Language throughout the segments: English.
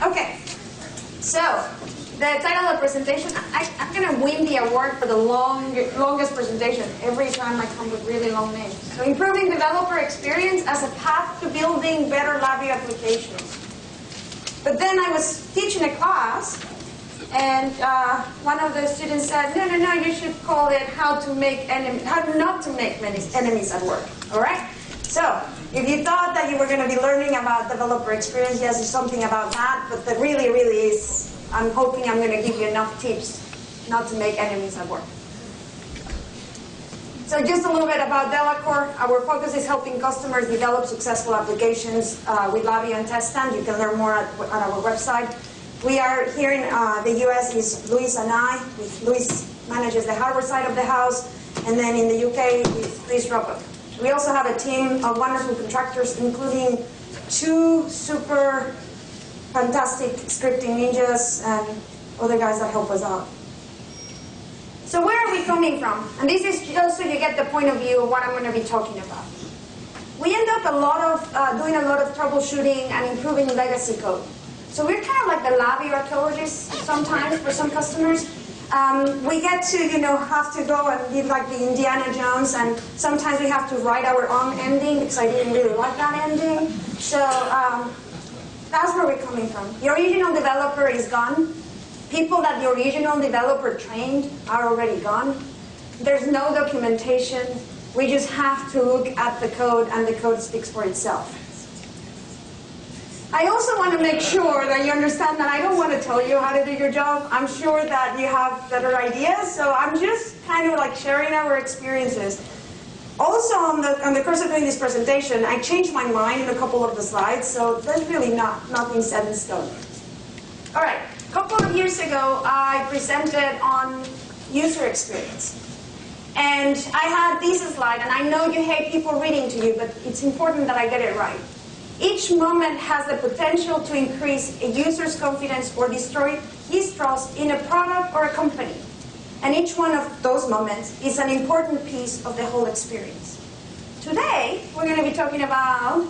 Okay, so the title of the presentation, I'm going to win the award for the longest presentation every time I come with really long names. So improving developer experience as a path to building better LVLIB applications. But then I was teaching a class, and one of the students said, no, you should call it how not to make enemies at work. All right? So if you thought that you were going to be learning about developer experience, yes, it's something about that, but that really is, I'm hoping I'm going to give you enough tips not to make enemies at work. So just a little bit about Delacor. Our focus is helping customers develop successful applications with LVLIB and Assistant. You can learn more at our website. We are here in the US is Luis and I. Luis manages the hardware side of the house, and then in the UK with Chris Ropock. We also have a team of wonderful contractors, including 2 super fantastic scripting ninjas and other guys that help us out. So where are we coming from? And this is just so you get the point of view of what I'm going to be talking about. We end up doing a lot of troubleshooting and improving legacy code. So we're kind of like the LVLIB archaeologists sometimes for some customers. We get to, have to go and be like the Indiana Jones, and sometimes we have to write our own ending because I didn't really like that ending. So that's where we're coming from. The original developer is gone. People that the original developer trained are already gone. There's no documentation. We just have to look at the code, and the code speaks for itself. I also want to make sure that you understand that I don't want to tell you how to do your job. I'm sure that you have better ideas, so I'm just kind of like sharing our experiences. Also, on the course of doing this presentation, I changed my mind in a couple of the slides, so there's really nothing set in stone. All right, a couple of years ago, I presented on user experience. And I had this slide, and I know you hate people reading to you, but it's important that I get it right. Each moment has the potential to increase a user's confidence or destroy his trust in a product or a company. And each one of those moments is an important piece of the whole experience. Today, we're going to be talking about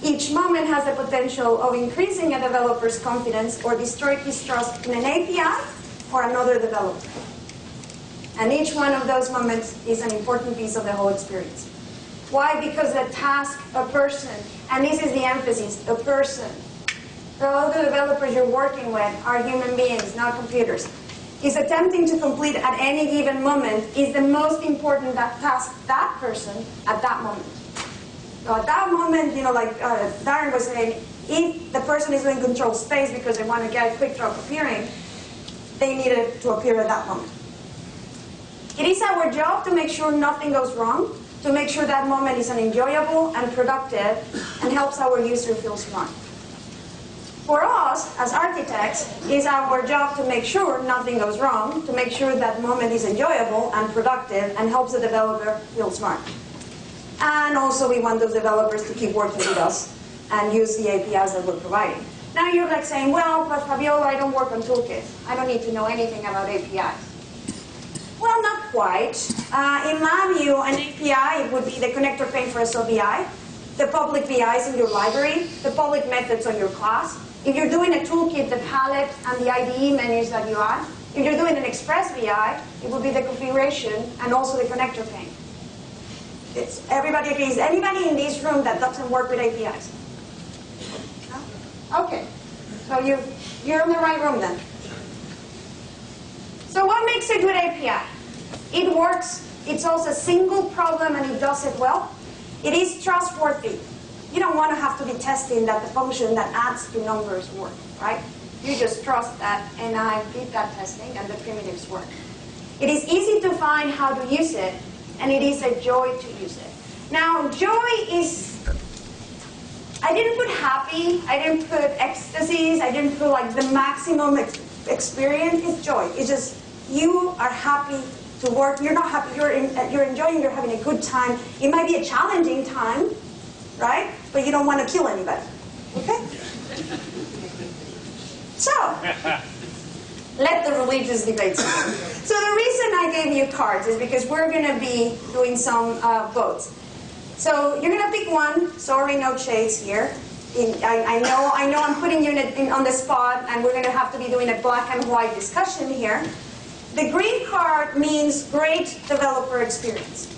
each moment has the potential of increasing a developer's confidence or destroy his trust in an API or another developer. And each one of those moments is an important piece of the whole experience. Why? Because the task, a person, and this is the emphasis, a person. All the developers you're working with are human beings, not computers. Is attempting to complete at any given moment is the most important task that person at that moment. So at that moment, like Darren was saying, if the person is doing control space because they want to get a quick drop appearing, they need it to appear at that moment. It is our job to make sure nothing goes wrong, to make sure that moment is enjoyable and productive and helps our user feel smart. For us, as architects, it's our job to make sure nothing goes wrong, to make sure that moment is enjoyable and productive and helps the developer feel smart. And also we want those developers to keep working with us and use the APIs that we're providing. Now you're like saying, well, but Fabiola, I don't work on toolkits. I don't need to know anything about APIs. Well, not quite. In LabVIEW, an API would be the connector pane for a SOVI, the public VIs in your library, the public methods on your class. If you're doing a toolkit, the palette and the IDE menus that you add. If you're doing an Express VI, it would be the configuration and also the connector pane. Everybody agrees. Anybody in this room that doesn't work with APIs? No? Okay. So you're in the right room then. So what makes a good API? It works, it solves a single problem and it does it well. It is trustworthy. You don't want to have to be testing that the function that adds the numbers work, right? You just trust that, and I did that testing and the primitives work. It is easy to find how to use it, and it is a joy to use it. Now, joy is, I didn't put happy, I didn't put ecstasies, I didn't put like the maximum experience. It's joy. It's just, you are happy to work. You're not happy, you're enjoying, you're having a good time. It might be a challenging time, right? But you don't want to kill anybody, okay? So, let the religious debates go. So the reason I gave you cards is because we're going to be doing some votes. So you're going to pick one. Sorry, no shades here. I know I'm putting you on the spot, and we're going to have to be doing a black and white discussion here. The green card means great developer experience,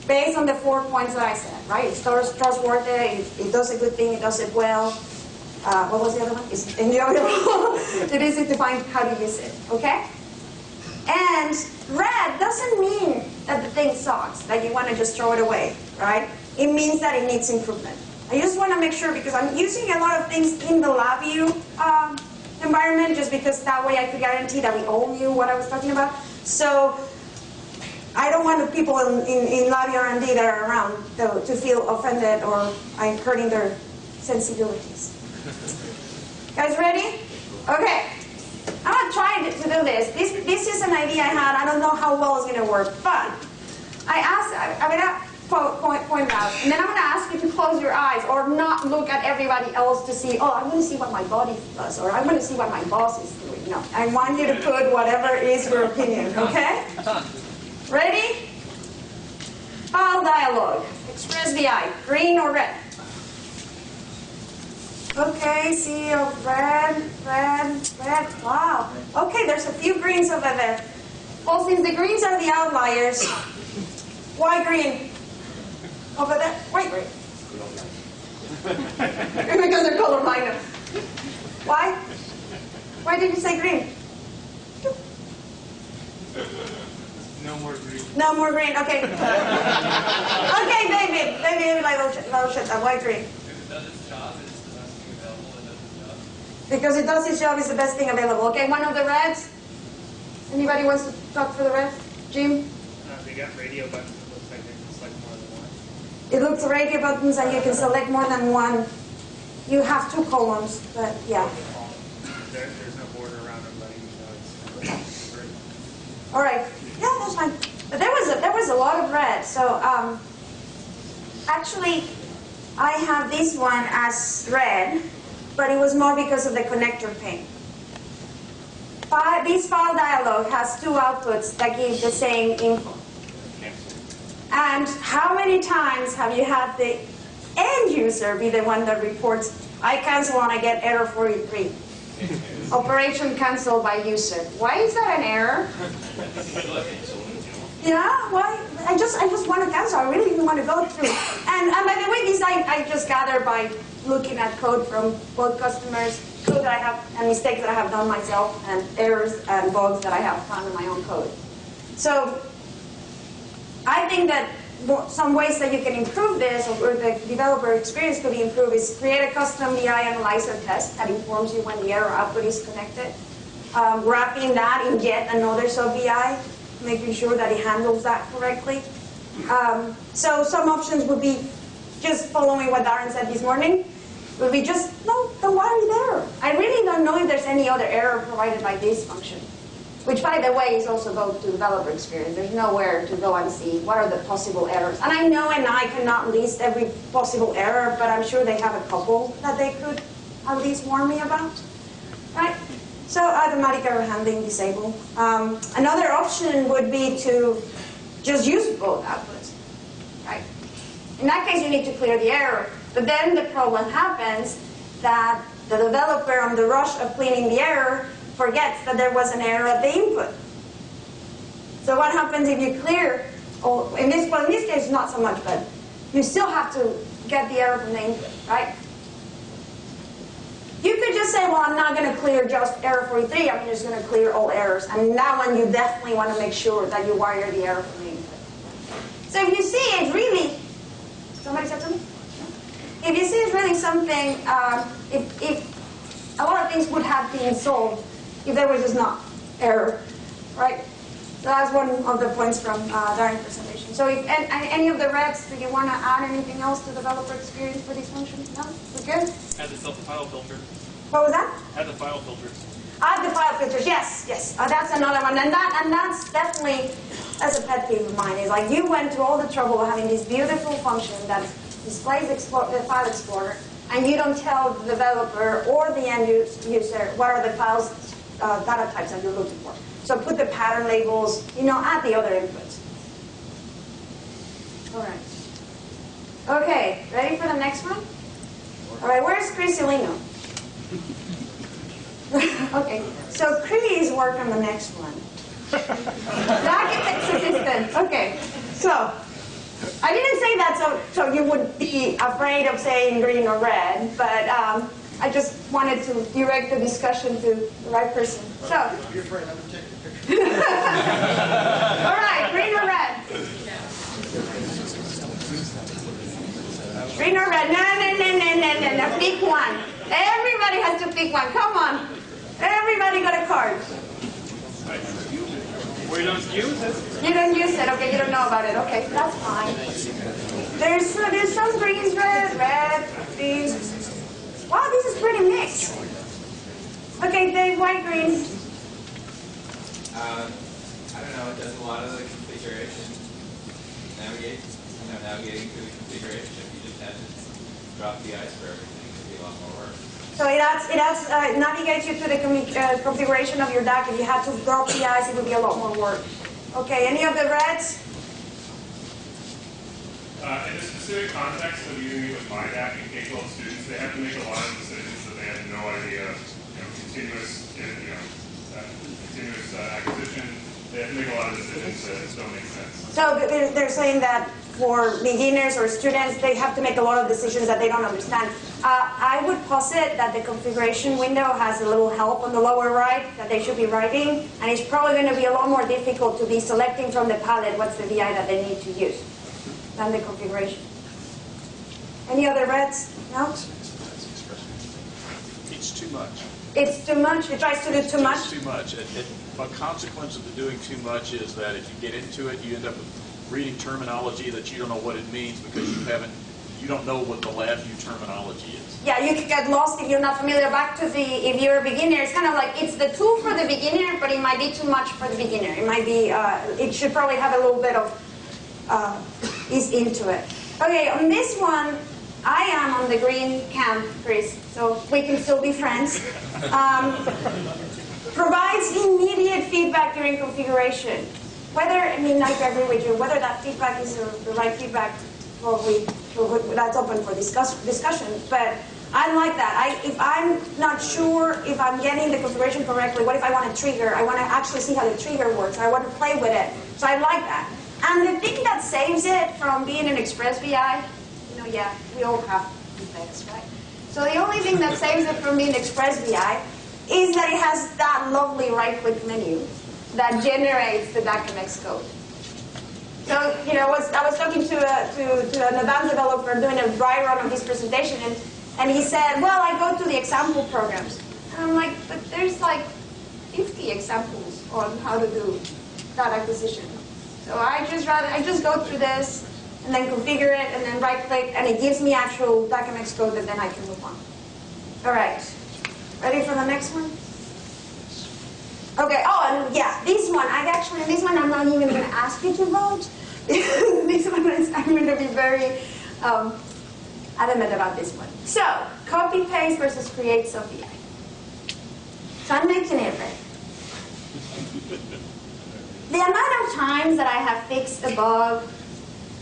based on the 4 points that I said, right? It's trustworthy, it does a good thing, it does it well. What was the other one? It's enjoyable. It is easy to find how to use it, okay? And red doesn't mean that the thing sucks, that you want to just throw it away, right? It means that it needs improvement. I just want to make sure, because I'm using a lot of things in the LabVIEW environment, just because that way I could guarantee that we all knew what I was talking about. So I don't want the people in LabVIEW R&D that are around to feel offended or I'm hurting their sensibilities. Guys ready? Okay. I'm not trying to do this. This is an idea I had. I don't know how well it's going to work, but I'm going to point out, and then I'm going to ask you to close your eyes or not look at everybody else to see, oh, I'm going to see what my body does, or I'm going to see what my boss is doing. No, I want you to put whatever is your opinion, okay? Ready? File dialog. Express VI. Green or red? Okay, see red. Wow. Okay, there's a few greens over there. Well, since the greens are the outliers, why green? Over there? Why green? Because they're colorblind. Why? Why did you say green? No more green. No more green, okay. Okay, David, why green? Because it does its job, it's the best thing available. Okay, one of the reds. Anybody wants to talk for the red? Jim? They got radio buttons. It looks like they can select more than one. It looks radio buttons and you can select more than one. You have 2 columns, but yeah. There's no border around it letting you know it's green. All right. Yeah, that's fine. But there was a lot of red. So actually, I have this one as red, but it was more because of the connector pane. This file dialog has 2 outputs that give the same info. And how many times have you had the end user be the one that reports, I cancel and I get error 43. Operation canceled by user. Why is that an error? Yeah, why? I just want to cancel. I really didn't want to go through. And by the way, this I just gathered by looking at code from both customers, code that I have, and mistakes that I have done myself, and errors and bugs that I have found in my own code. So I think that some ways that you can improve this, or the developer experience could be improved, is create a custom VI analyzer test that informs you when the error output is connected. Wrapping that in yet another sub-VI, making sure that it handles that correctly. So some options would be just following what Darren said this morning. Would be just, no, don't worry there. I really don't know if there's any other error provided by this function. Which, by the way, is also goes to developer experience. There's nowhere to go and see what are the possible errors. And I know I cannot list every possible error, but I'm sure they have a couple that they could at least warn me about. Right? So automatic error handling disabled. Another option would be to just use both outputs. Right? In that case, you need to clear the error. But then the problem happens that the developer, on the rush of cleaning the error, forgets that there was an error at the input. So what happens if you clear, or in this case not so much, but you still have to get the error from the input, right? You could just say, well, I'm not going to clear just error 43, I'm just going to clear all errors. And that one you definitely want to make sure that you wire the error from the input. So if you see it's really, somebody said something? If you see it's really something, if a lot of things would have been solved if there was just not error, right? So that's one of the points from Darren's presentation. So if any of the reds, do you want to add anything else to developer experience for these functions? No? We're good? Add the file filter. What was that? Add the file filters. Add the file filters, yes. That's another one. And that's definitely, that's a pet peeve of mine, is like you went to all the trouble of having this beautiful function that displays the file explorer, and you don't tell the developer or the end user what are the files, data types that you're looking for. So put the pattern labels, at the other inputs. All right. Okay, ready for the next one? All right, where's Chris Elino? Okay, so Chris worked on the next one. DAQmx Assistant. Okay, so I didn't say that so you would be afraid of saying green or red, but I just wanted to direct the discussion to the right person. So, You're afraid I'm going to take the picture. all right, green or red? Green or red? No. Pick one. Everybody has to pick one. Come on. Everybody got a card. We don't use it. You don't use it. Okay, you don't know about it. Okay, that's fine. There's some greens, red, greens. Wow, this is pretty mixed. Okay, Dave, white, green. I don't know, it does a lot of the configuration. Navigating through the configuration. If you just had to drop the ice for everything, it'd be a lot more work. So it navigates you to the configuration of your DAQ. If you had to drop the ice, it would be a lot more work. Okay, any of the reds? In the specific context of using it with my DAQ and K-12 students, they have to make a lot of decisions that they had no idea. Continuous acquisition. They have to make a lot of decisions that don't make sense. So they're saying that for beginners or students, they have to make a lot of decisions that they don't understand. I would posit that the configuration window has a little help on the lower right that they should be writing, and it's probably going to be a lot more difficult to be selecting from the palette what's the VI that they need to use than the configuration. Any other reds? No? It's too much. It's too much? It tries to do too much? It's too much. A consequence of the doing too much is that if you get into it, you end up reading terminology that you don't know what it means because you don't know what the LabVIEW terminology is. Yeah, you could get lost if you're not familiar. Back to if you're a beginner, it's kind of like it's the tool for the beginner, but it might be too much for the beginner. It might be, it should probably have a little bit of ease into it. Okay, on this one, I am on the green camp, Chris, so we can still be friends. Provides immediate feedback during configuration. Whether, I agree with you, whether that feedback is the right feedback, that's open for discussion, but I like that. If I'm not sure if I'm getting the configuration correctly, what if I want to trigger? I want to actually see how the trigger works. I want to play with it. So I like that. And the thing that saves it from being an Express VI, yeah, we all have defects, right? So the only thing that saves it from being Express VI is that it has that lovely right-click menu that generates the DAQmx code. So, I was talking to an advanced developer doing a dry run of his presentation, and he said, well, I go to the example programs. And I'm like, but there's like 50 examples on how to do data acquisition. So I just go through this, and then configure it, and then right-click, and it gives me actual DAQmx code, and then I can move on. All right. Ready for the next one? Okay, and yeah, this one, I'm not even going to ask you to vote. This one, I'm going to be very adamant about this one. So, copy-paste versus create some VI. So I'm making it red. The amount of times that I have fixed a bug,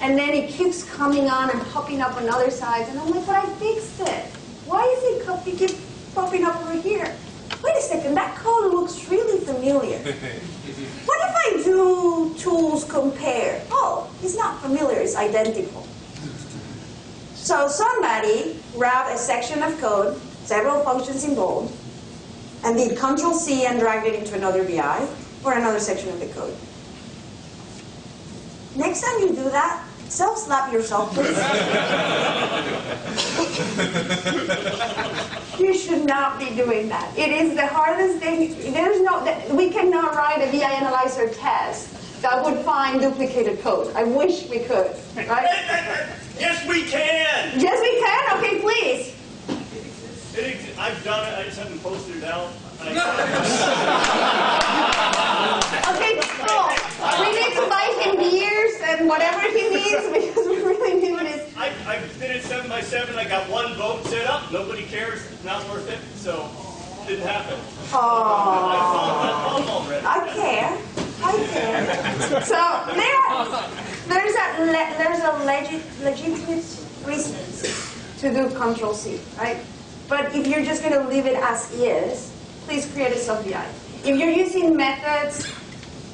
and then it keeps coming on and popping up on other sides, and I'm like, but I fixed it. Why is it keep popping up over here? Wait a second, that code looks really familiar. What if I do tools compare? Oh, it's not familiar, it's identical. So somebody grabbed a section of code, several functions in bold, and did Control-C and dragged it into another VI or another section of the code. Next time you do that, self-slap yourself, please. You should not be doing that. It is the hardest thing. We cannot write a VI analyzer test that would find duplicated code. I wish we could, right? Yes, we can! Yes, we can? Okay, please. I've done it. I just haven't posted it out. Okay, cool. We need to buy him beers and whatever he needs because we really need this. I did it 7 by 7. I got one vote set up. Nobody cares. It's not worth it. So it didn't happen. Oh. I found already. I care. So there's a legitimate reason to do Control-C, right? But if you're just going to leave it as is, please create a Subvi. If you're using methods,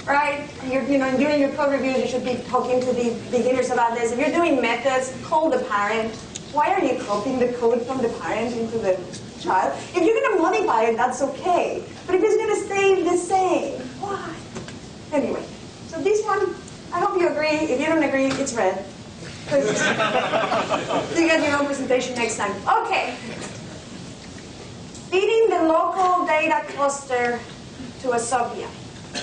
right, you're, during your code reviews, you should be talking to the beginners about this. If you're doing methods, call the parent. Why are you copying the code from the parent into the child? If you're going to modify it, that's okay. But if it's going to stay the same, why? Anyway, so this one, I hope you agree. If you don't agree, it's red. You get your own presentation next time. Okay. Feeding the local data cluster to a Subvi.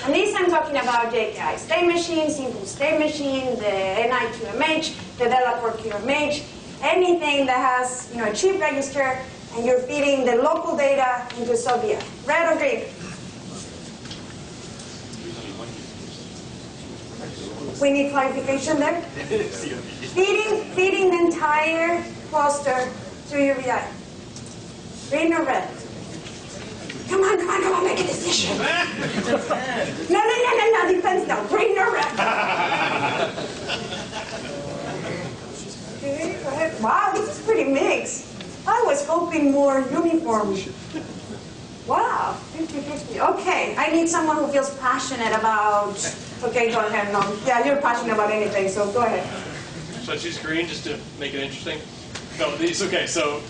And this I'm talking about JKI state machine, simple state machine, the DAQmx, the Delacor QMH, anything that has a chip register, and you're feeding the local data into Subvi. Red or green? We need clarification there. Feeding the entire cluster to your VI. Green or red? Come on, make a decision. No, depends now. Green or red? Okay, go ahead. Wow, this is pretty mixed. I was hoping more uniform. Wow, 50-50. Okay, I need someone who feels passionate about... Okay, go ahead. No, yeah, you're passionate about anything, so go ahead. Should I choose green just to make it interesting? No, these, okay, so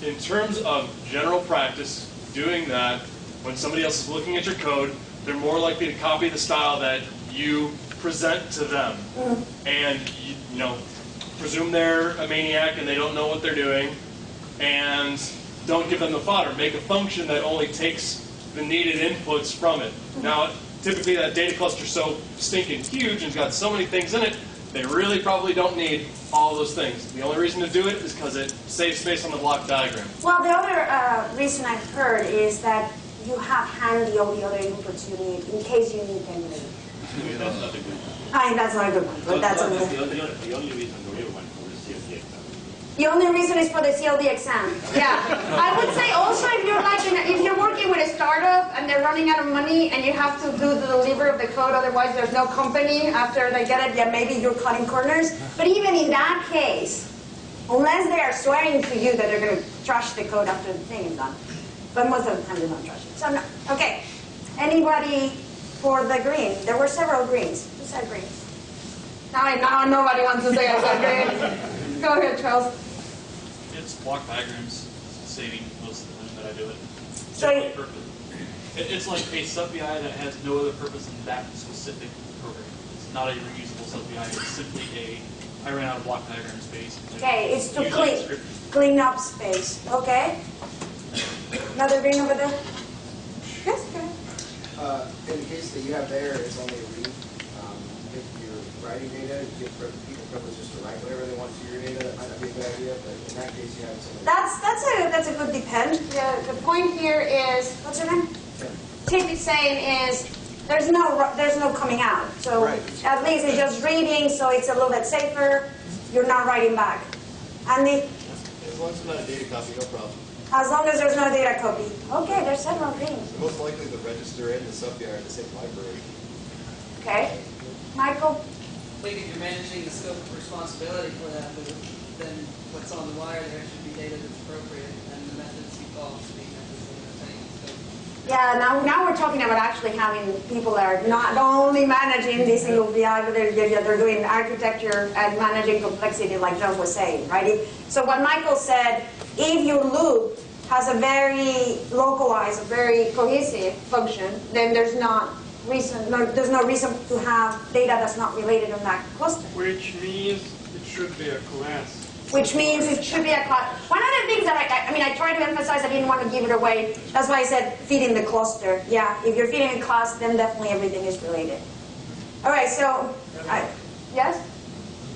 in terms of general practice, doing that, when somebody else is looking at your code, they're more likely to copy the style that you present to them. And, presume they're a maniac and they don't know what they're doing, and don't give them the fodder. Make a function that only takes the needed inputs from it. Now, typically that data cluster's so stinking huge and it's got so many things in it, they really probably don't need all those things. The only reason to do it is because it saves space on the block diagram. Well, the other reason I've heard is that you have handy all the other inputs you need in case you need them later. That's not a good one. That's not a good one, but that's okay. The only reason the real one for the CLA exam. The only reason is for the CLD exam. Yeah. I would say also if you're working with a startup and they're running out of money and you have to do the delivery of the code, otherwise there's no company after they get it, yeah, maybe you're cutting corners. But even in that case, unless they are swearing to you that they're going to trash the code after the thing is done. But most of the time they don't trash it. So no. Okay. Anybody for the green? There were several greens. Who said green? Now nobody wants to say I said green. Go ahead, Charles. It's block diagrams, saving most of the time that I do it. So It's like a Subvi that has no other purpose than that specific program. It's not a reusable Subvi. It's simply I ran out of block diagram space. okay, it's to clean up space. Okay. Another green over there. Yes, go ahead. In the case that you have there, it's only a read. If you're writing data, you give people privilege just to write whatever they want to your data. That might not be a good idea, but in that case, you have something. That's a good depend. The point here is, what's your name? Tim is saying is there's no coming out. So Right. at least it's just reading, so it's a little bit safer. You're not writing back. Andy, As long as it's not a data copy, no problem. as long as there's no data copy. Okay, there's several greens. Most likely the register and the Subvi are in the same library. Okay. Michael? I think if you're managing the scope of responsibility for that loop, then what's on the wire there should be data that's appropriate, and the methods you call should be methods that are same scope. Yeah, now we're talking about actually having people that are not only managing the single VI, but they're doing architecture and managing complexity, like John was saying, right? So what Michael said, if your loop has a very localized, a very cohesive function, then there's no reason to have data that's not related on that cluster. Which means it should be a class. Which means it should be a class. One of the things that I tried to emphasize, I didn't want to give it away. That's why I said feeding the cluster. Yeah, if you're feeding a class, then definitely everything is related. All right, so, yes?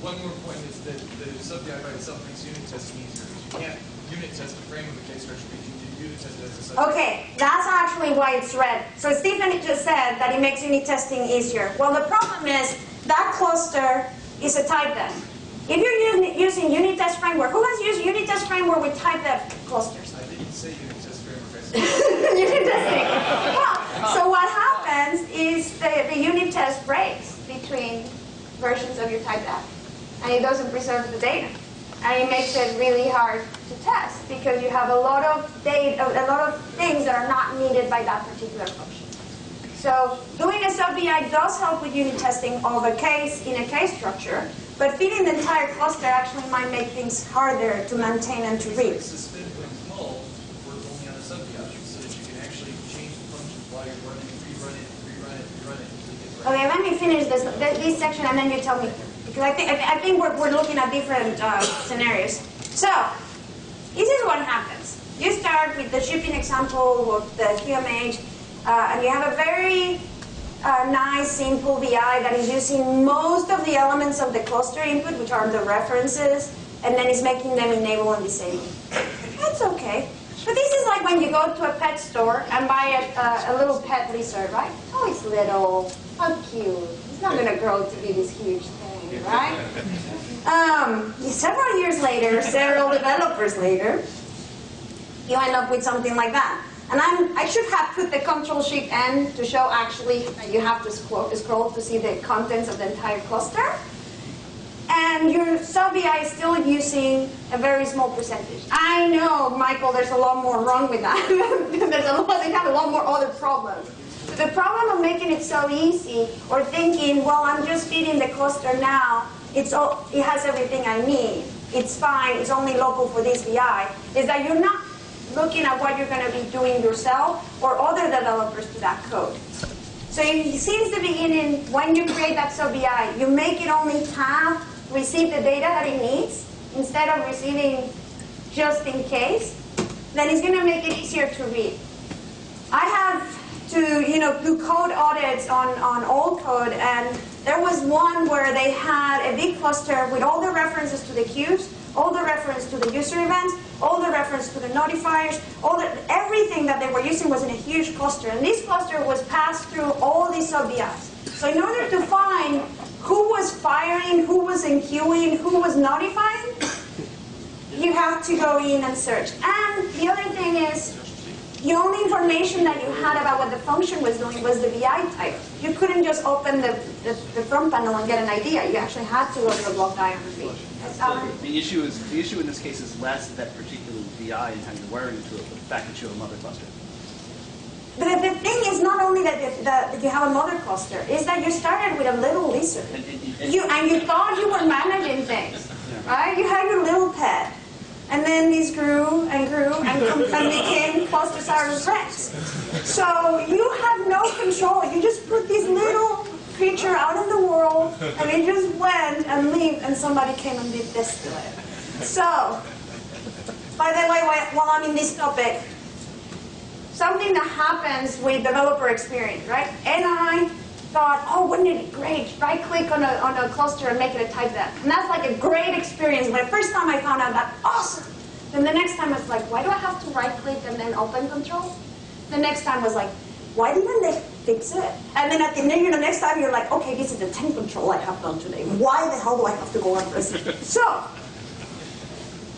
One more point is that the Subvi by itself makes unit testing easier. You can't unit test a frame of a case structure, but you can unit test it as a Subvi. Okay, that's actually why it's red. So Stephen just said that it makes unit testing easier. Well, the problem is that cluster is a type def. If you're using unit test framework, who has used unit test framework with type def clusters? I didn't say unit test framework. Unit testing. Well, so what happens is the unit test breaks between versions of your type def, and it doesn't preserve the data. and it makes it really hard to test because you have a lot of data, a lot of things that are not needed by that particular function. So doing a sub-VI does help with unit testing of a case in a case structure, but feeding the entire cluster actually might make things harder to maintain and to read. Suspend when small work only on a sub-VI so that you can actually change the functions while you're running, rerun it, rerun it, rerun it. Until it gets right. Okay, let me finish this section and then you tell me. Because I think we're looking at different scenarios. So, this is what happens. You start with the shipping example of the QMH, and you have a very nice, simple VI that is using most of the elements of the cluster input, which are the references, and then is making them enable and disable. That's okay. But this is like when you go to a pet store and buy a little pet lizard, right? Oh, it's little. How cute. It's not going to grow to be this huge thing, right? Several years later, several developers later, you end up with something like that. And I should have put the Control-Shift-N to show actually that you have to scroll to see the contents of the entire cluster. And your sub-VI is still using a very small percentage. I know, Michael, there's a lot more wrong with that. They have a lot more other problems. The problem of making it so easy, or thinking, well, I'm just feeding the cluster now, it has everything I need, it's fine, it's only local for this VI, is that you're not looking at what you're going to be doing yourself or other developers to that code. So since the beginning, when you create that sub-VI, you make it only receive the data that it needs, instead of receiving just in case, then it's going to make it easier to read. I have to do code audits on old code, and there was one where they had a big cluster with all the references to the queues, all the reference to the user events, all the reference to the notifiers, everything that they were using was in a huge cluster, and this cluster was passed through all these sub-VIs. So in order to find who was firing, who was enqueuing, who was notifying, you have to go in and search. And the other thing is, the only information that you had about what the function was doing was the VI type. You couldn't just open the front panel and get an idea. You actually had to go to the block diagram and read. The issue in this case is less that particular VI and how you're wiring into it, but the fact that you have a mother cluster. But the thing is not only that you have a mother cluster, is that you started with a little lizard. And you thought you were managing things, right? You had your little pet. And then these grew and grew and became Clustersaurus rex. So you have no control. You just put this little creature out in the world, and it just went and lived, and somebody came and did this to it. So, by the way, while I'm in this topic, something that happens with developer experience, right? And I thought, oh, wouldn't it be great? Right-click on a cluster and make it a type that. And that's like a great experience. But the first time I found out that, awesome. Then the next time I was like, why do I have to right-click and then open control? The next time was like, why didn't they fix it? And then at the next time you're like, okay, this is the 10 control I have done today. Why the hell do I have to go and press it? So,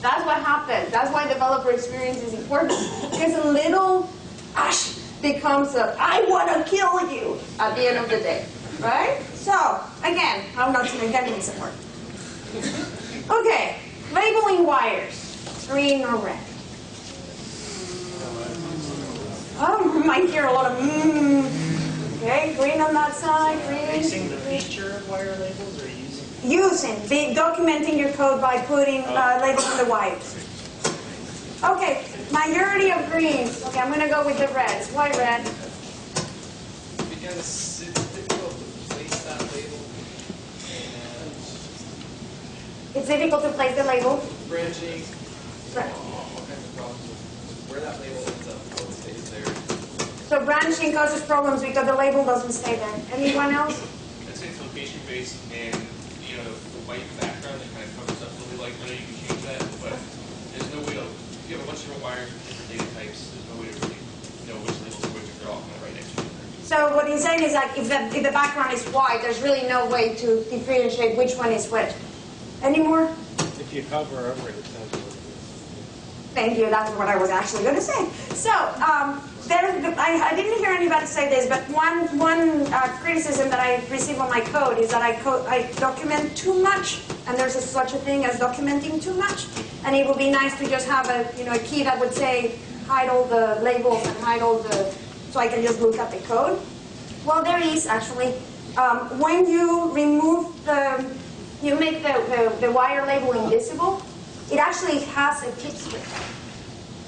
that's what happened. That's why developer experience is important. Because a little ash becomes a, I want to kill you at the end of the day, right? So, again, I'm not getting support. Okay, labeling wires, green or red. Oh, you might hear a lot of Okay, green on that side, green. Are you using the feature of wire labels or using? Documenting your code by putting labels on the wires. Okay, majority of greens. Okay, I'm going to go with the reds. Why red? Because it's difficult to place that label. It's difficult to place the label. Branching. Right. All kinds of problems with where that label ends up, what stays there. So branching causes problems because the label doesn't stay there. Anyone else? I'd say it's location based, and the white background that kind of covers up the like. I know you can change that, but there's no way to. If you have a bunch of different wires with different data types, there's no way to really know which labels are which if they're all kind of right next to each other. So what he's saying is like if the background is white, there's really no way to differentiate which one is which. Any more? If you hover over it, it tells you what it is. Thank you. That's what I was actually going to say. So I didn't hear anybody say this, but one criticism that I receive on my code is that I document too much and there's such a thing as documenting too much. And it would be nice to just have a key that would say hide all the labels and hide all the, so I can just look at the code. Well, there is actually. When you remove you make the wire label invisible, it actually has a tip script.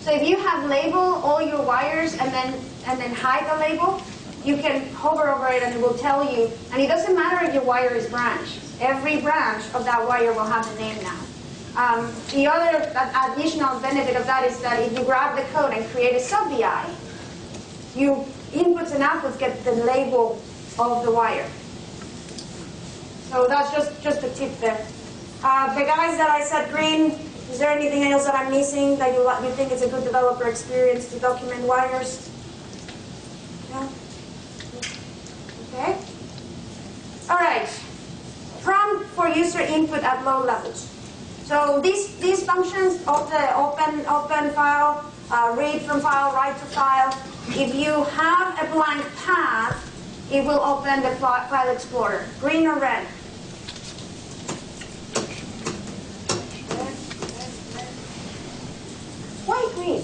So if you have label all your wires and then hide the label, you can hover over it and it will tell you, and it doesn't matter if your wire is branched. Every branch of that wire will have the name now. The other additional benefit of that is that if you grab the code and create a sub-VI, you inputs and outputs get the label of the wire. So that's just a tip there. The guys that I said green, is there anything else that I'm missing that you think is a good developer experience to document wires? No? Okay. All right. Prompt for user input at low levels. So these functions of the open file, read from file, write to file. If you have a blank path, it will open the file explorer, green or red. Why green?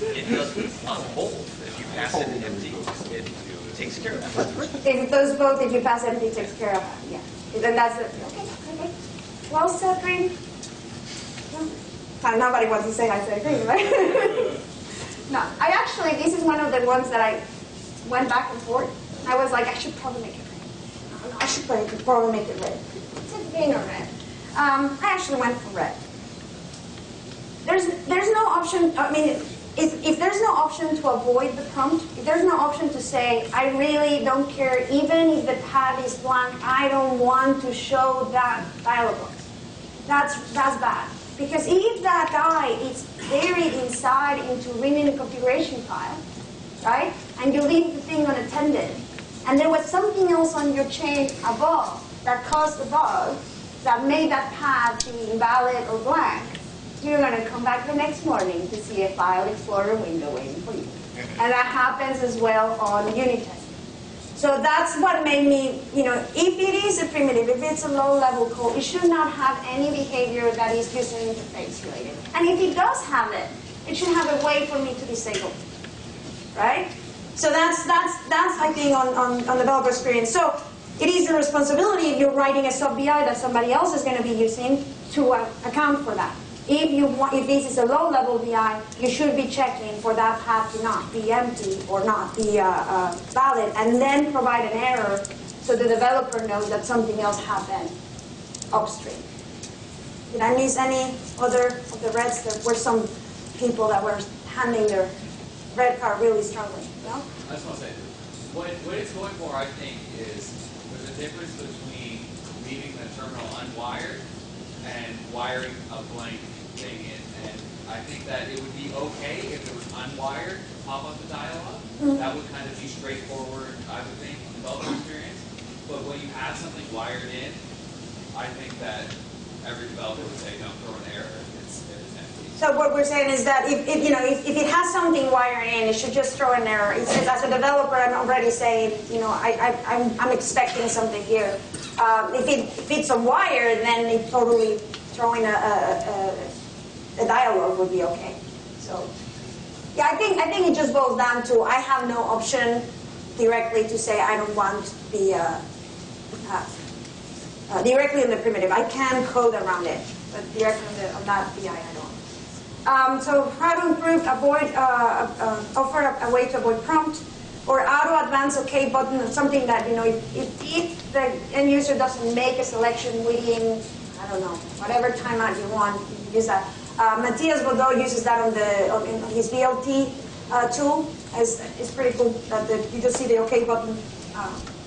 It does on hold. If you pass it empty, it takes care of that. If it does both, if you pass empty, it takes care of that. Yeah. Then that's it. Okay. Well said, green. Nobody wants to say I said green, right? No, this is one of the ones that I went back and forth. I was like, I should probably make it red. No, I should probably make it red. Is it green or red? I actually went for red. There's no option, if there's no option to avoid the prompt, if there's no option to say, I really don't care, even if the path is blank, I don't want to show that dialog box. That's bad. Because if that guy is buried inside into reading a configuration file, right, and you leave the thing unattended, and there was something else on your chain above that caused the bug that made that path be invalid or blank, you're going to come back the next morning to see a file explorer window waiting for you. And that happens as well on unit testing. So that's what made me, if it is a primitive, if it's a low-level code, it should not have any behavior that is user interface related. And if it does have it, it should have a way for me to disable it, right? So that's I think, on developer experience. So it is your responsibility if you're writing a sub-VI that somebody else is going to be using to account for that. If this is a low-level VI, you should be checking for that path to not be empty or not be valid, and then provide an error so the developer knows that something else happened upstream. Did I miss any other of the reds? There were some people that were handling their red card really strongly. No? I just want to say, what it's going for, I think, is there's a difference between leaving the terminal unwired and wiring a blank thing in. And I think that it would be okay if it was unwired to pop up the dialog. That would kind of be straightforward, I would think, developer experience. But when you have something wired in, I think that every developer would say, don't throw an error. It's empty. So what we're saying is that if it has something wired in, it should just throw an error. It says, as a developer, I'm already saying, I'm expecting something here. If it's a wire, then it totally throwing a dialog would be okay. So, yeah, I think it just boils down to I have no option directly to say I don't want the directly in the primitive. I can code around it, but directly on that VI I don't. So how to improve, offer a way to avoid prompt, or auto advance OK button, or something that, if the end user doesn't make a selection within, I don't know, whatever timeout you want, you can use that. Matthias Baudot uses that on his BLT tool. It's pretty cool that you just see the OK button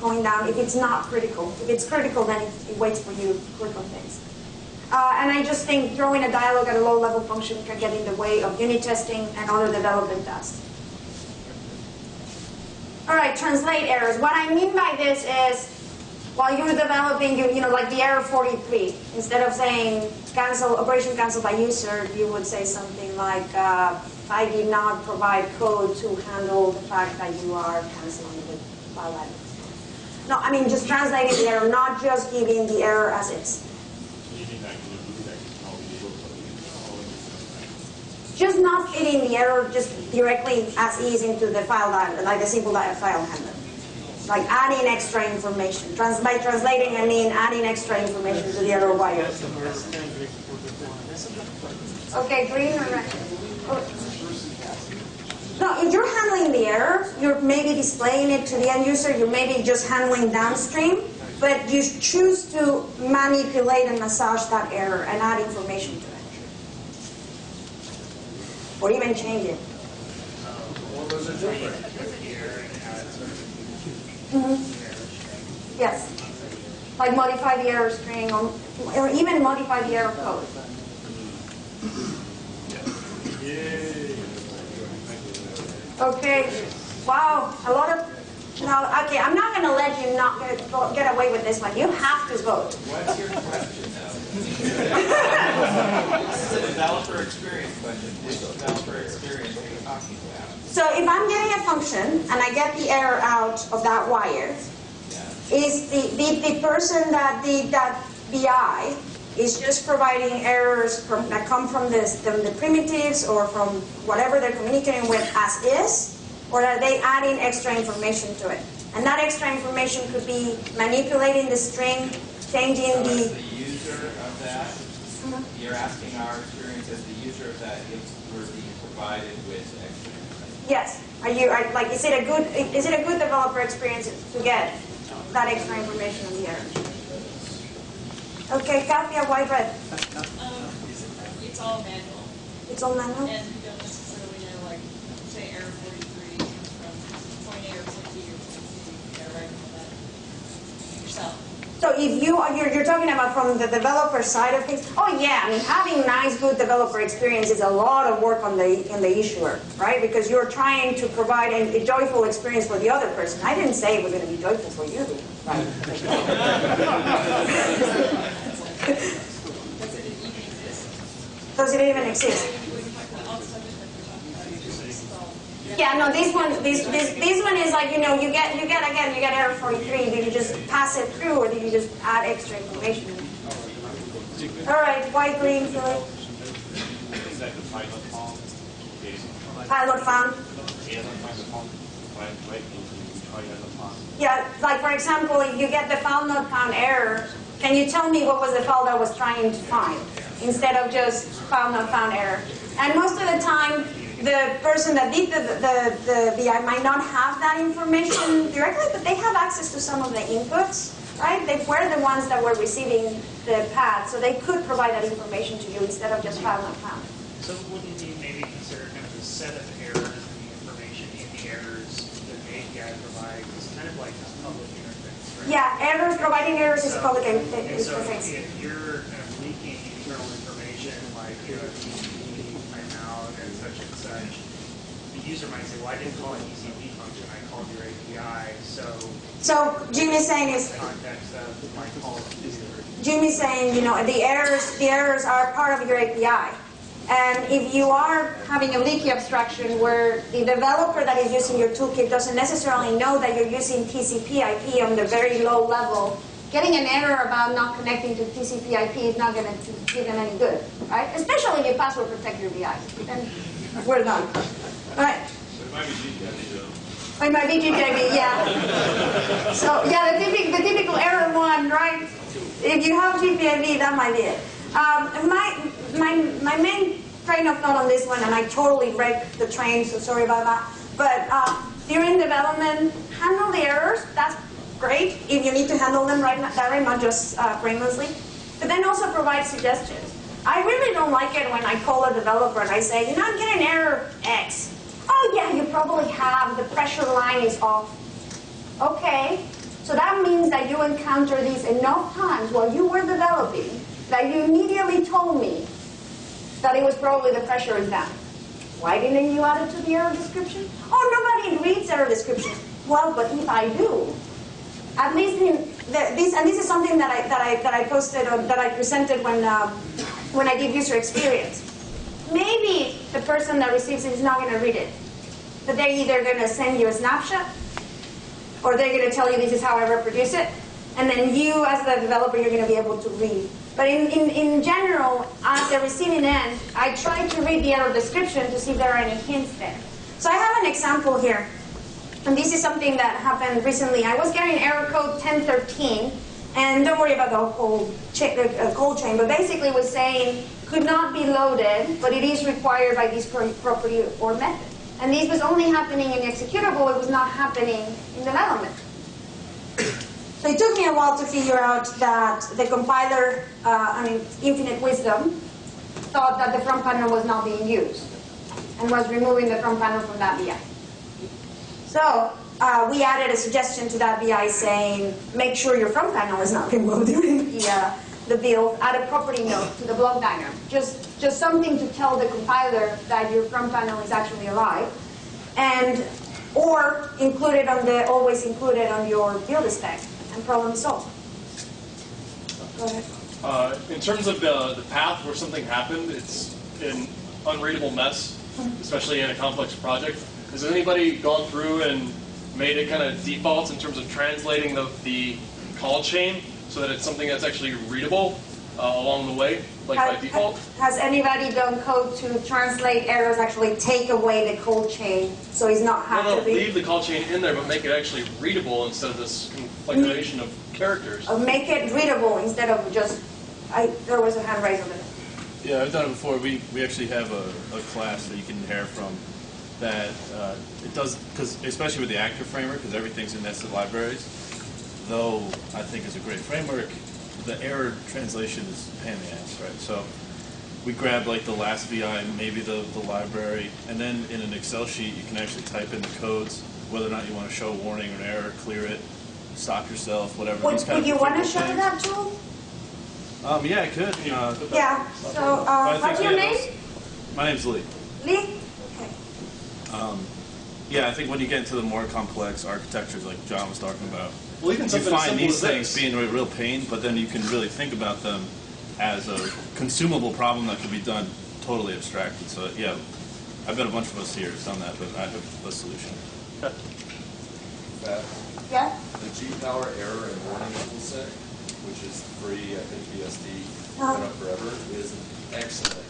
going down if it's not critical. If it's critical, then it waits for you to click on things. And I just think throwing a dialog at a low-level function can get in the way of unit testing and other development tasks. All right, translate errors. What I mean by this is, while you're developing, like the error 43, instead of saying operation canceled by user, you would say something like, I did not provide code to handle the fact that you are canceling file items. No, I mean just translating the error, not just giving the error as is. Just not fitting the error just directly as is into the file dialog, like a simple file handler. Like adding extra information. By translating, I mean adding extra information to the error wire. Okay, green or red? No, if you're handling the error, you're maybe displaying it to the end user, you're maybe just handling downstream, but you choose to manipulate and massage that error and add information to it. Or even change it. Well, those are different. Mm-hmm. Yes. Like modify the error string or even modify the error code. Okay. Wow. A lot of. No, okay, I'm not going to let you not get away with this one. You have to vote. What's your question, though? This is a developer experience question. Which developer experience are you talking about? So if I'm getting a function and I get the error out of that wire, is the person that did that BI is just providing errors that come from the primitives or from whatever they're communicating with as is? Or are they adding extra information to it? And that extra information could be manipulating the string, changing the... As the user of that, you're asking our experience as the user of that if we're being provided with extra information. Yes. Is it a good developer experience to get that extra information in the error? Okay, Katia, why red? It's all manual. It's all manual? And you don't necessarily know, like, say error 43 comes from point A or point B or point C. You gotta write all that yourself. So if you're talking about from the developer side of things, oh yeah, I mean having nice, good developer experience is a lot of work in the issuer, right? Because you're trying to provide a joyful experience for the other person. I didn't say it was going to be joyful for you, right? Does it even exist? Yeah, no, this one is like, you get error 43. Did you just pass it through or did you just add extra information? All right, white, green, Philip. Pilot found. Yeah, like for example, if you get the file not found error, can you tell me what was the file that was trying to find instead of just file not found error? And most of the time, the person that did the BI might not have that information directly, but they have access to some of the inputs, right? They were the ones that were receiving the path, so they could provide that information to you instead of just file not found. So wouldn't you maybe consider kind of the set of errors and the information in the errors that the API provides is kind of like a public interface, right? Yeah, providing errors is public interface. So if you're kind of leaking internal information like TCP, timeout, and such, the user might say, well, I didn't call an TCP function, I called your API, So Jimmy's saying is, context of my call to the user. Jimmy's saying, the errors are part of your API. And if you are having a leaky abstraction where the developer that is using your toolkit doesn't necessarily know that you're using TCP/IP on the very low level, getting an error about not connecting to TCP/IP is not going to give them any good, right? Especially if you password protect your BI. Then we're done. All right. It might be GPIB though. It might be GPIB, yeah. So yeah, the typical error one, right? If you have GPIB, that might be it. My main train of thought on this one, and I totally wrecked the train, so sorry about that. But during development, handle the errors. That's great if you need to handle them that way, not just brainlessly. But then also provide suggestions. I really don't like it when I call a developer and I say, I'm getting error X. Oh yeah, you probably have, the pressure line is off. Okay, so that means that you encountered these enough times while you were developing that you immediately told me that it was probably the pressure is down. Why didn't you add it to the error description? Oh, nobody reads error descriptions. Well, but if I do, at least this is something that I posted or that I presented when I did user experience. Maybe the person that receives it is not going to read it, but they're either going to send you a snapshot, or they're going to tell you this is how I reproduce it, and then you, as the developer, you're going to be able to read. But in general, at the receiving end, I try to read the error description to see if there are any hints there. So I have an example here, and this is something that happened recently. I was getting error code 1013, and don't worry about the whole call chain, but basically it was saying could not be loaded, but it is required by this property or method. And this was only happening in executable, it was not happening in development. So it took me a while to figure out that the compiler, infinite wisdom, thought that the front panel was not being used and was removing the front panel from that VI. So we added a suggestion to that VI saying, make sure your front panel is not removed during the build. Add a property note to the block diagram. Just something to tell the compiler that your front panel is actually alive. Or always include it on your build spec. And problem solved. Go ahead. In terms of the path where something happened, it's an unreadable mess, especially in a complex project. Has anybody gone through and made it kind of defaults in terms of translating the call chain so that it's something that's actually readable along the way, like by default? Has anybody done code to translate errors, actually take away the call chain so it's not have to be... leave the call chain in there, but make it actually readable instead of this configuration of characters. Make it readable instead of just... there was a hand raised on it. Yeah, I've done it before. We actually have a class that you can inherit from that it does, because especially with the actor framework, because everything's in nested libraries, though I think it's a great framework, the error translation is a pain in the ass, right? So we grab like the last VI, maybe the library, and then in an Excel sheet you can actually type in the codes, whether or not you want to show a warning or an error, clear it, stop yourself, whatever. Would you want to show that tool? Yeah, I could. Yeah. So what's your name? My name's Lee. Lee? Okay. Yeah, I think when you get into the more complex architectures like John was talking about, well, even you find these things being a real pain, but then you can really think about them as a consumable problem that can be done totally abstracted. So yeah, I bet a bunch of us here have done that, but I have a solution. Yeah? The G-Power error and warning toolset, which is free, I think BSD, been up forever, is an excellent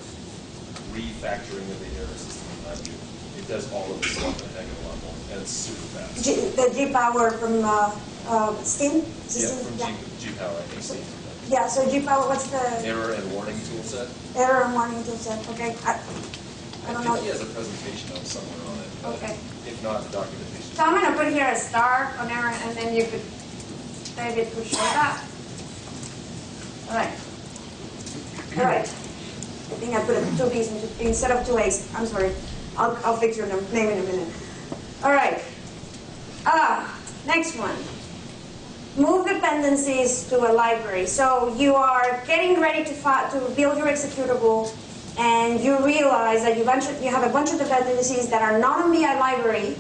refactoring of the error system in my view. It does all of the stuff at a heck of a lot more, and it's super fast. The G-Power from Steam? Yeah, from G-Power, I think Steam. Yeah, so G-Power, what's the... Error and warning toolset? Error and warning toolset, okay. I don't know. I think he has a presentation on somewhere on it. Okay. If not, the documentation. So I'm going to put here a star on error, and then you could, David could show that. All right. All right. I think I put two B's instead of two A's. I'm sorry. I'll fix your name in a minute. All right. Next one. Move dependencies to a library. So you are getting ready to build your executable, and you realize that you have a bunch of dependencies that are not on the library,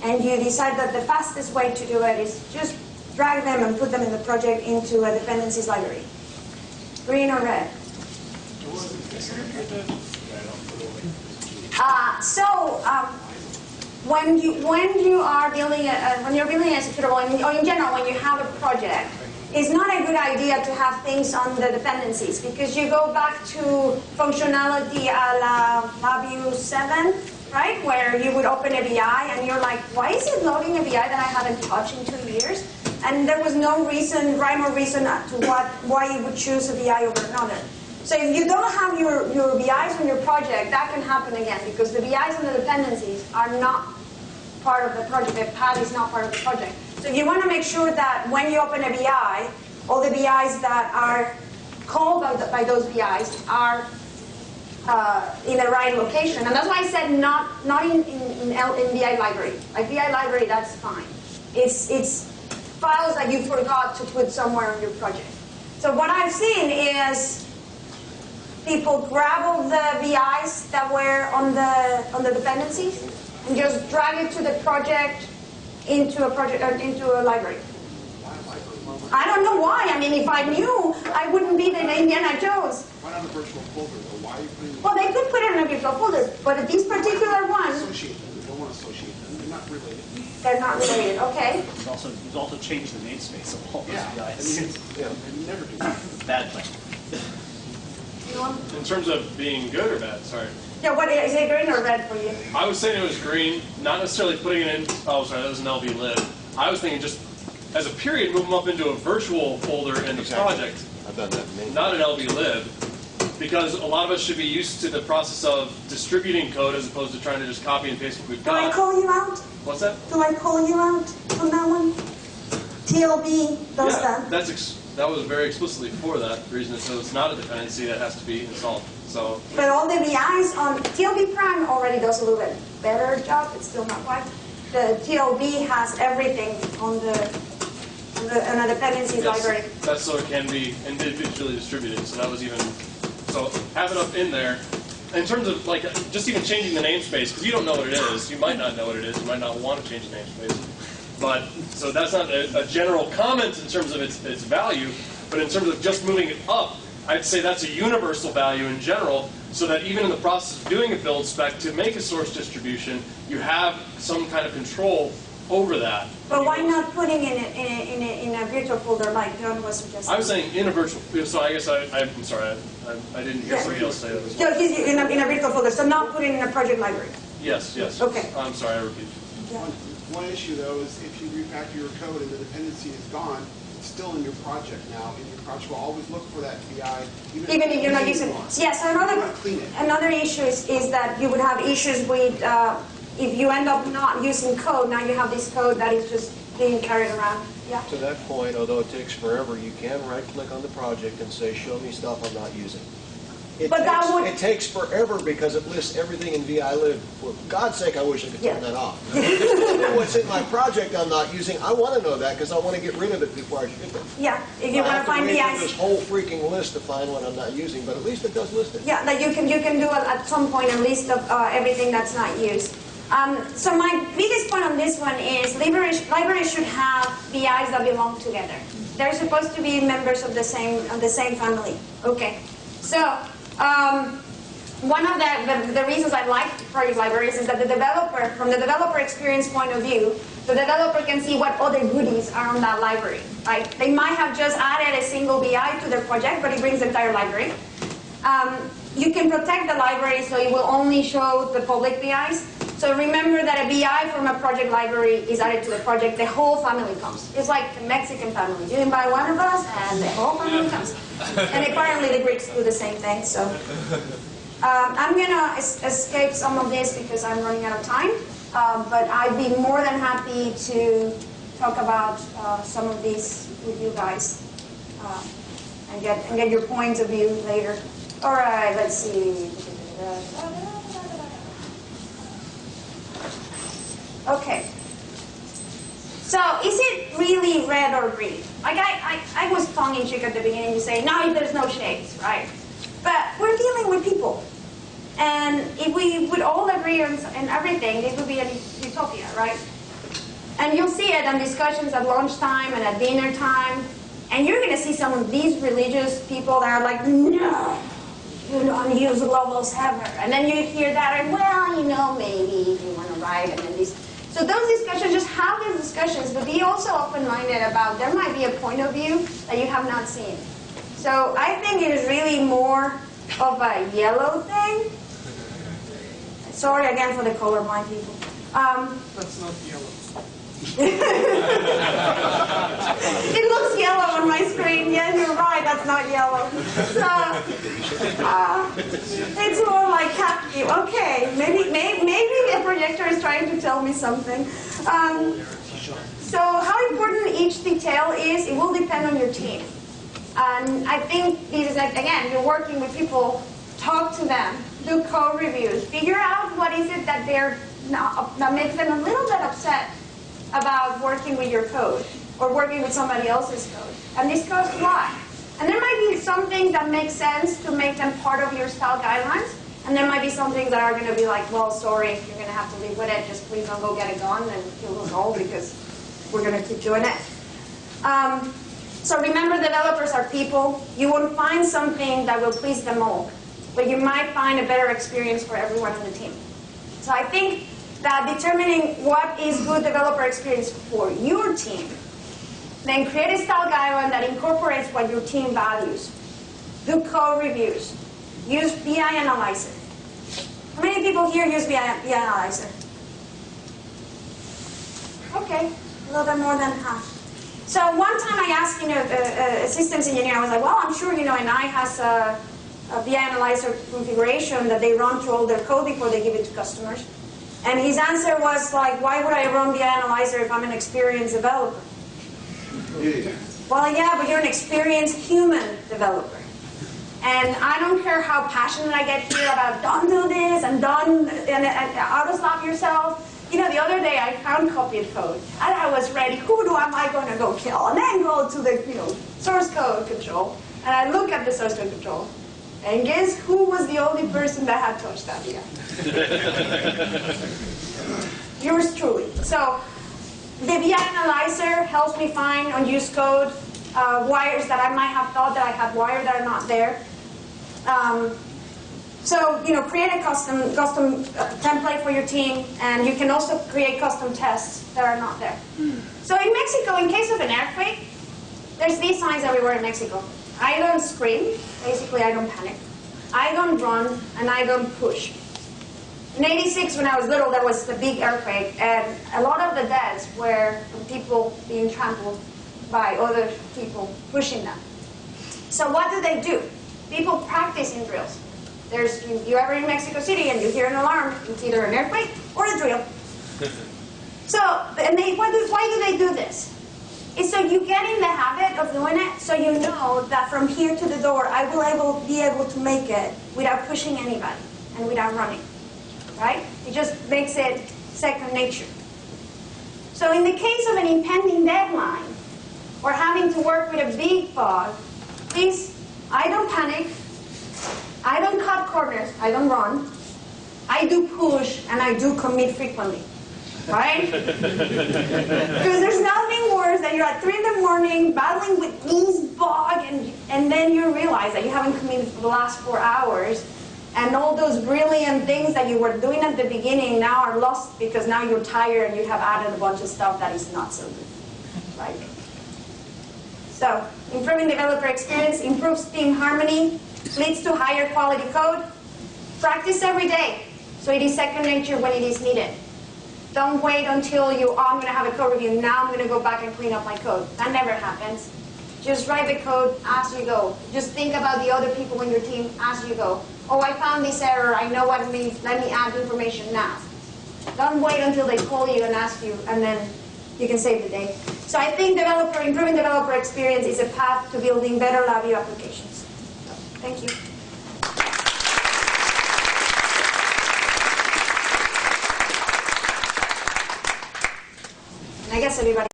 and you decide that the fastest way to do it is just drag them and put them in the project into a dependencies library. Green or red? When you're building an executable, or in general, when you have a project, it's not a good idea to have things on the dependencies, because you go back to functionality a la LVLIB 7, right? Where you would open a VI and you're like, why is it loading a VI that I haven't touched in 2 years? And there was no rhyme or reason to why you would choose a VI over another. So if you don't have your VIs on your project, that can happen again, because the VIs and the dependencies are not part of the project. The path is not part of the project. So you want to make sure that when you open a VI, all the VIs that are called by those VIs are in the right location. And that's why I said not in VI library. Like VI library, that's fine. It's files that you forgot to put somewhere on your project. So what I've seen is people grab all the VIs that were on the dependencies and just drag it to the project into a library. I don't know why. I mean, if I knew, I wouldn't be the Indiana Jones. Why not a virtual folder? Or why are you putting Well, they could put it in a virtual folder, but these particular ones, associated, they're not related. They're not related, okay. You've also changed the namespace of all those Yeah. VIs. They never do that. Bad thing. In terms of being good or bad, sorry. Yeah, what is it, green or red for you? I was saying it was green, not necessarily putting it in, oh sorry, that was an LVLIB. I was thinking just, as a period, move them up into a virtual folder in the project. I've done that many. Not an LVLIB, because a lot of us should be used to the process of distributing code as opposed to trying to just copy and paste what we've Do I got. call you out? What's that? Do I call you out on that one? TLB does that. That was very explicitly for that reason. So it's not a dependency that has to be installed. So. But all the VIs on TLB Prime already does a little bit better job. It's still not quite. The TLB has everything on the dependencies library. That's so it can be individually distributed. So that was even, so have it up in there. In terms of like just even changing the namespace, because you don't know what it is. You might not know what it is. You might not want to change the namespace. But so that's not a general comment in terms of its value. But in terms of just moving it up, I'd say that's a universal value in general, so that even in the process of doing a build spec to make a source distribution, you have some kind of control over that. But why not putting in a virtual folder like John was suggesting? I was saying in a virtual, so I guess I'm sorry, I didn't hear somebody else say that as well. So he's in a virtual folder, so not putting in a project library. Yes, yes. Okay. I'm sorry, I repeated. One issue though is if you refactor your code and the dependency is gone, it's still in your project now, and your project will always look for that VI. Even if you're not using it. Yes, another issue is that you would have issues with, if you end up not using code, now you have this code that is just being carried around. Yeah. To that point, although it takes forever, you can right-click on the project and say, show me stuff I'm not using. It takes forever because it lists everything in VLIB. For God's sake, I wish I could turn that off. What's in my project I'm not using, I want to know that because I want to get rid of it before I ship it. Yeah, if you want to find VIs. VIs. This whole freaking list to find what I'm not using, but at least it does list it. Yeah, that you can do at some point a list of everything that's not used. So my biggest point on this one is libraries should have VIs that belong together. They're supposed to be members of the same family. Okay, so. One of the reasons I like project libraries is that the developer, from the developer experience point of view, the developer can see what other goodies are on that library. Right? They might have just added a single VI to their project, but it brings the entire library. You can protect the library so it will only show the public VIs. So remember that a VI from a project library is added to the project, the whole family comes. It's like the Mexican family. You invite one of us and the whole family comes. And apparently the Greeks do the same thing. So I'm going to escape some of this because I'm running out of time. But I'd be more than happy to talk about some of these with you guys and get your points of view later. All right, let's see. Okay. So is it really red or green? Like I was tongue-in-cheek at the beginning to say, no, there's no shades, right? But we're dealing with people. And if we would all agree on everything, this would be a utopia, right? And you'll see it in discussions at lunchtime and at dinner time. And you're going to see some of these religious people that are like, no, you don't use globals ever. And then you hear that, and well, maybe if you want to write, and then this. So those discussions, just have these discussions, but be also open-minded about there might be a point of view that you have not seen. So I think it is really more of a yellow thing. Sorry again for the colorblind people. That's not yellow. It looks yellow on my screen. Yeah, you're right. That's not yellow. It's more like khaki. Okay, maybe a projector is trying to tell me something. So how important each detail is, it will depend on your team. And I think this is like, again, you're working with people. Talk to them. Do code reviews. Figure out what is it that that makes them a little bit upset about working with your code or working with somebody else's code, and discuss why. And there might be some things that make sense to make them part of your style guidelines, and there might be some things that are going to be like, well, sorry, you're going to have to live with it. Just please don't go get a gun and kill us all because we're going to keep doing it. So remember, developers are people. You won't find something that will please them all, but you might find a better experience for everyone on the team. So I think that determining what is good developer experience for your team, then create a style guideline that incorporates what your team values. Do code reviews. Use BI Analyzer. How many people here use BI Analyzer? Okay, a little bit more than half. So one time I asked, a systems engineer, I was like, well, I'm sure, NI has a BI Analyzer configuration that they run through all their code before they give it to customers. And his answer was like, why would I run BI Analyzer if I'm an experienced developer? Yeah. Well, yeah, but you're an experienced human developer. And I don't care how passionate I get here about don't do this and auto-stop yourself. The other day I found copied code, and I was ready. Am I going to go kill? And then go to the source code control, and I look at the source code control, and guess who was the only person that had touched that yet? Yours truly. So the BI Analyzer helps me find unused code, wires that I might have thought that I had wired that are not there. Create a custom template for your team, and you can also create custom tests that are not there. So in Mexico, in case of an earthquake, there's these signs everywhere in Mexico. I don't scream, basically I don't panic. I don't run, and I don't push. In '86, when I was little, there was a big earthquake, and a lot of the deaths were from people being trampled by other people pushing them. So what do? People practice in drills. You're ever in Mexico City and you hear an alarm, it's either an earthquake or a drill. Why do they do this? It's so you get in the habit of doing it, so you know that from here to the door, I will be able to make it without pushing anybody and without running, right? It just makes it second nature. So in the case of an impending deadline, or having to work with a big fog, please, I don't panic, I don't cut corners, I don't run, I do push, and I do commit frequently, right? Because there's nothing worse than you're at 3 in the morning battling with this bog, and then you realize that you haven't committed for the last 4 hours, and all those brilliant things that you were doing at the beginning now are lost because now you're tired and you have added a bunch of stuff that is not so good, right? So, improving developer experience improves team harmony, leads to higher quality code. Practice every day, so it is second nature when it is needed. Don't wait until I'm going to have a code review, now I'm going to go back and clean up my code. That never happens. Just write the code as you go. Just think about the other people in your team as you go. Oh, I found this error, I know what it means, let me add the information now. Don't wait until they call you and ask you, and then you can save the day. So I think improving developer experience is a path to building better LabVIEW applications. So, thank you. And I guess everybody